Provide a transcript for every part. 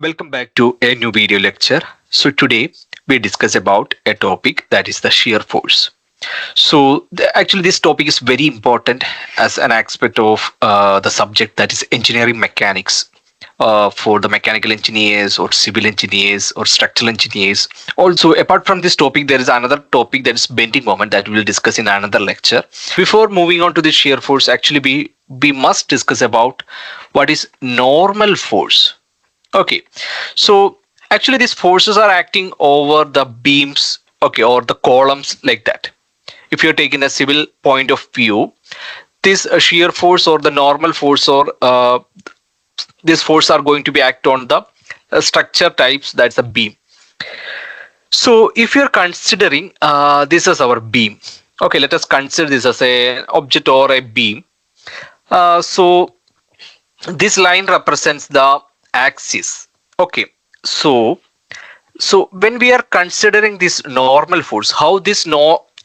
Welcome back to a new video lecture. So today we discuss about a topic that is the shear force. So actually this topic is very important as an aspect of the subject that is engineering mechanics for the mechanical engineers or civil engineers or structural engineers. Also apart from this topic there is another topic that is bending moment that we will discuss in another lecture. Before moving on to the shear force, actually we must discuss about what is normal force. Okay, so actually these forces are acting over the beams, okay, or the columns like that. If you're taking a civil point of view, this shear force or the normal force or this force are going to be act on the structure types, that's a beam. So if you're considering this as our beam, okay, let us consider this as a object or a beam. So this line represents the axis. Okay, so when we are considering this normal force, how this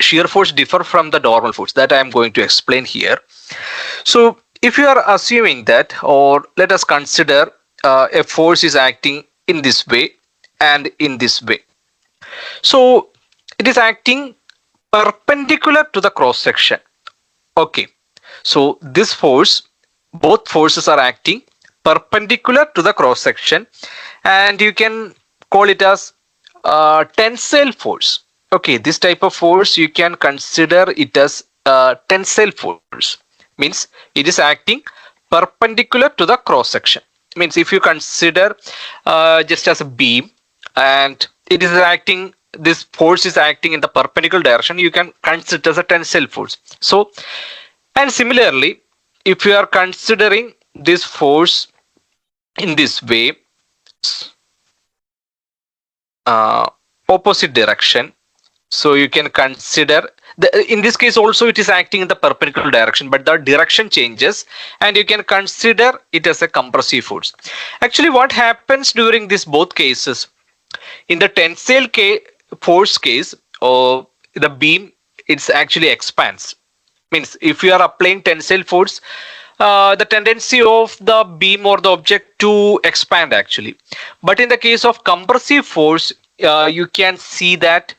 shear force differ from the normal force, that I am going to explain here. So if you are assuming that, or let us consider a force is acting in this way and in this way. So it is acting perpendicular to the cross section. Okay, so this force, both forces are acting perpendicular to the cross section, and you can call it as tensile force. Okay, this type of force you can consider it as tensile force. Means it is acting perpendicular to the cross section. Means if you consider just as a beam and it is acting, this force is acting in the perpendicular direction, you can consider it as a tensile force. So, and similarly, if you are considering this force in this way, opposite direction, so you can consider in this case also it is acting in the perpendicular direction, but the direction changes, and you can consider it as a compressive force. Actually, what happens during this both cases, in the tensile force case, or the beam, it's actually expands. Means if you are applying tensile force, the tendency of the beam or the object to expand actually. But in the case of compressive force, you can see that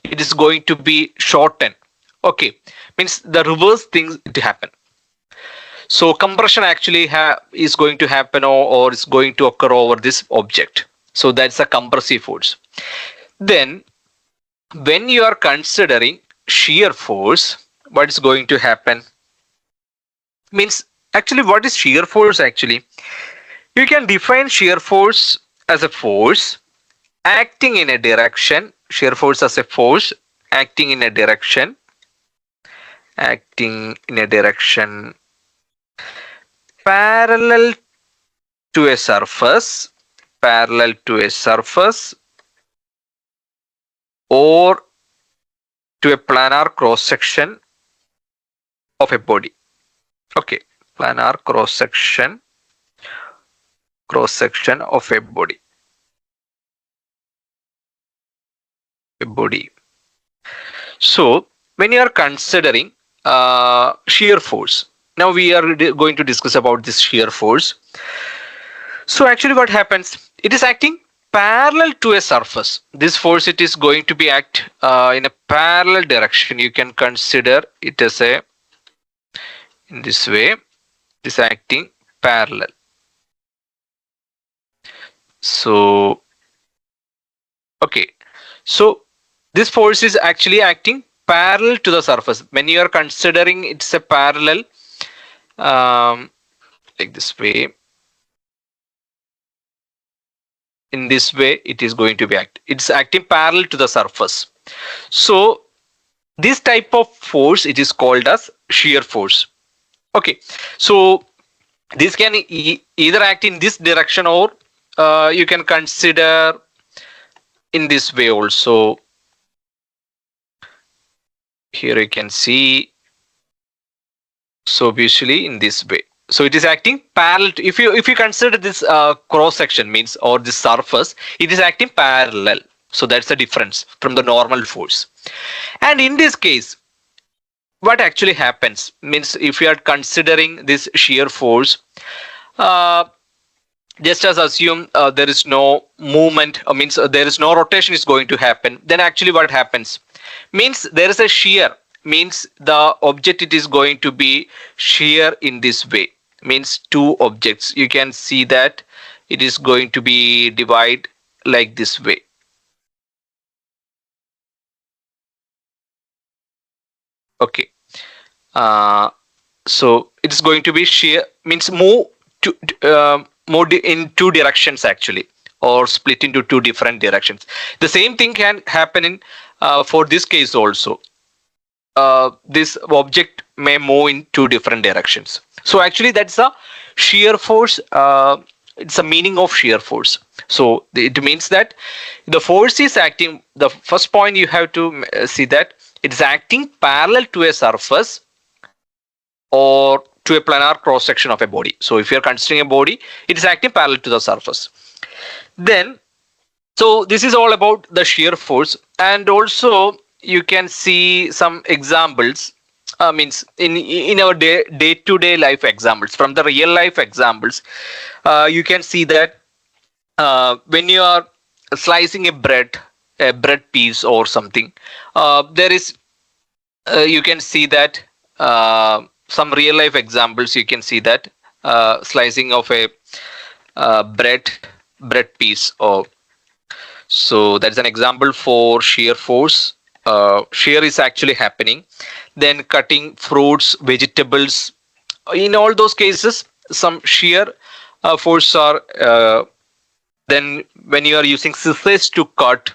it is going to be shortened. Okay, means the reverse things to happen. So compression actually is going to happen, or is going to occur over this object. So that's a compressive force. Then when you are considering shear force, what is going to happen? Means actually what is shear force actually? You can define shear force as a force acting in a direction. Shear force as a force acting in a direction, parallel to a surface, or to a planar cross section of a body. Okay, planar cross section of a body. So when you are considering shear force, now we are going to discuss about this shear force. So actually what happens, it is acting parallel to a surface. This force, it is going to be act in a parallel direction. You can consider it as a, in this way, it is acting parallel. So okay, so this force is actually acting parallel to the surface. When you are considering it's a parallel, like this way, in this way it is going to be it's acting parallel to the surface. So this type of force, it is called as shear force. Okay, so this can either act in this direction, or you can consider in this way also. Here you can see, so visually in this way. So it is acting parallel to, if you consider this cross section, means, or this surface, it is acting parallel. So that's the difference from the normal force. And in this case, what actually happens, means if you are considering this shear force, just as assume there is no movement, means there is no rotation is going to happen, then actually what happens means there is a shear, means the object it is going to be shear in this way, means two objects you can see that it is going to be divide like this way. Okay. uh, so it is going to be shear, means move to in two directions actually, or split into two different directions. The same thing can happen in for this case also. This object may move in two different directions. So actually that's a shear force. It's a meaning of shear force. So it means that the force is acting. The first point you have to see that it is acting parallel to a surface or to a planar cross section of a body. So if you are considering a body, it is acting parallel to the surface. Then, so this is all about the shear force, and also you can see some examples. Means in our day to day life examples, from the real life examples, you can see that when you are slicing a bread piece or something, there is you can see that some real life examples you can see that slicing of a bread piece, or so that's an example for shear force. Shear is actually happening. Then cutting fruits, vegetables, in all those cases some shear force are then when you are using scissors to cut.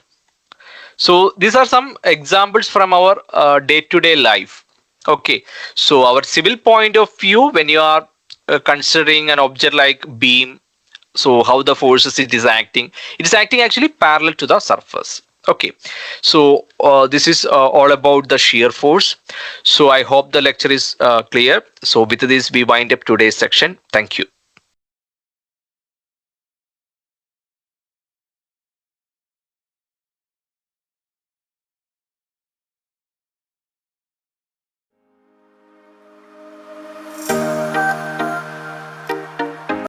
So these are some examples from our day-to-day life. Okay, so our civil point of view, when you are considering an object like beam, so how the forces it is acting actually parallel to the surface. Okay, so this is all about the shear force. So I hope the lecture is clear. So with this we wind up today's section. Thank you.